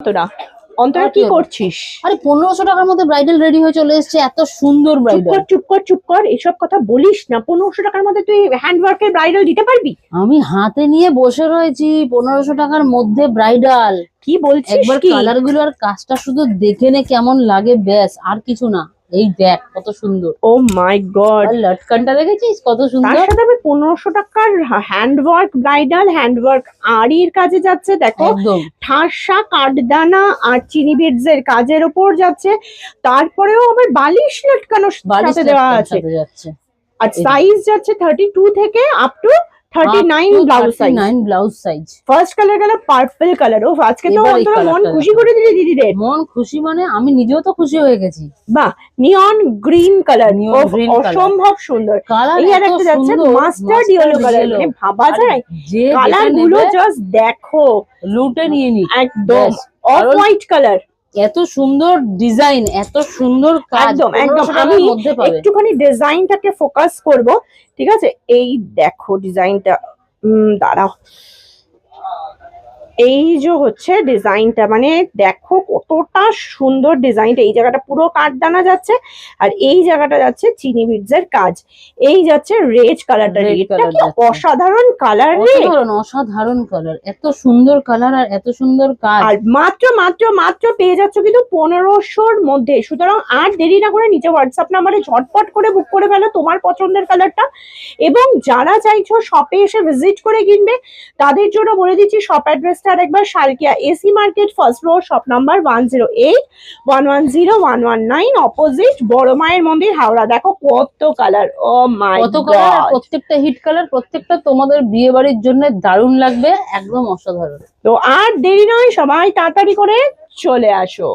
অন্তরা, অন্তরা কি করছিস? আরে 1500 টাকার মধ্যে ব্রাইডাল রেডি হয়ে চলে এসেছে, এত সুন্দর ব্রাইডাল। চুপ কর, এসব কথা বলিস না। 1500 টাকার মধ্যে তুই হ্যান্ডওয়ার্কের ব্রাইডাল দিতে পারবি? আমি হাতে নিয়ে বসে রয়েছি 1500 টাকার মধ্যে ব্রাইডাল। কি বলছিস? একবার কালার গুলো আর কাজটা শুধু দেখে নে কেমন লাগে, ব্যাস আর কিছু না। এই দেখ কত সুন্দর। ও মাই গড, আর লটকানটা দেখেছিস কত সুন্দর। তার সাথে আমি 1500 টাকার হ্যান্ডওয়ার্ক ব্রাইডাল, হ্যান্ডওয়ার্ক আরির কাজে যাচ্ছে। দেখো একদম ঠাসা কাঠদানা আর চিনি বিডস এর কাজের উপর যাচ্ছে, তারপরেও আবার বালিশ লটকানোর সাথে দেওয়া আছে। আর সাইজ যাচ্ছে 32 থেকে up to 39 blouse size. 39 blouse size. First colour গেল পার্পল কালার। ও আজকে তো অন্তরা মন খুশি করে দিলি দিদি রে। মন খুশি মানে আমি নিজেও তো খুশি হয়ে গেছি। বাহ, নিয়ন গ্রিন কালার, অসম্ভব সুন্দর। এই আর একটা যাচ্ছে মাস্টার্ড ইয়েলো কালার। মানে ভাবা যায় যে কালার গুলো জাস্ট দেখো, লুটে নিয়ে নি একদম। অফ হোয়াইট কালার, এত সুন্দর ডিজাইন, এত সুন্দর কাজ। একদম আমি একটুখানি ডিজাইনটাকে ফোকাস করব, ঠিক আছে? এই দেখো ডিজাইনটা, দাঁড়াও। এই যে হচ্ছে ডিজাইনটা, মানে দেখো কতটা সুন্দর ডিজাইনটা। এই জায়গাটা পুরো কাঠদানা যাচ্ছে, আর এই জায়গাটা যাচ্ছে চিনি বিডস এর কাজ। এই যাচ্ছে রেড কালারটা, রেডটা কি অসাধারণ কালার রে, অসাধারণ কালার, এত সুন্দর কালার আর এত সুন্দর কাজ। আর মাত্র পেয়ে যাচ্ছ কিন্তু 1500-র মধ্যে। সুতরাং আর দেরি না করে নিচে হোয়াটসঅ্যাপ নাম্বারে ঝটপট করে বুক করে ফেলো তোমার পছন্দের কালারটা। এবং যারা চাইছো শপে এসে ভিজিট করে কিনবে, তাদের জন্য বলে দিচ্ছি শপ অ্যাড্রেস আরেকবার। Salkia AC market, first floor, shop number 108, 110, 119, opposite বড় মায়ের মন্দির, হাওড়া। দেখো কত কালার, ও মাই গড, প্রত্যেকটা হিট কালার, প্রত্যেকটা তোমাদের বিয়ে বাড়ির জন্য দারুণ লাগবে, একদম অসাধারণ। তো আর দেরি নয়, সবাই তাড়াতাড়ি করে চলে আসো।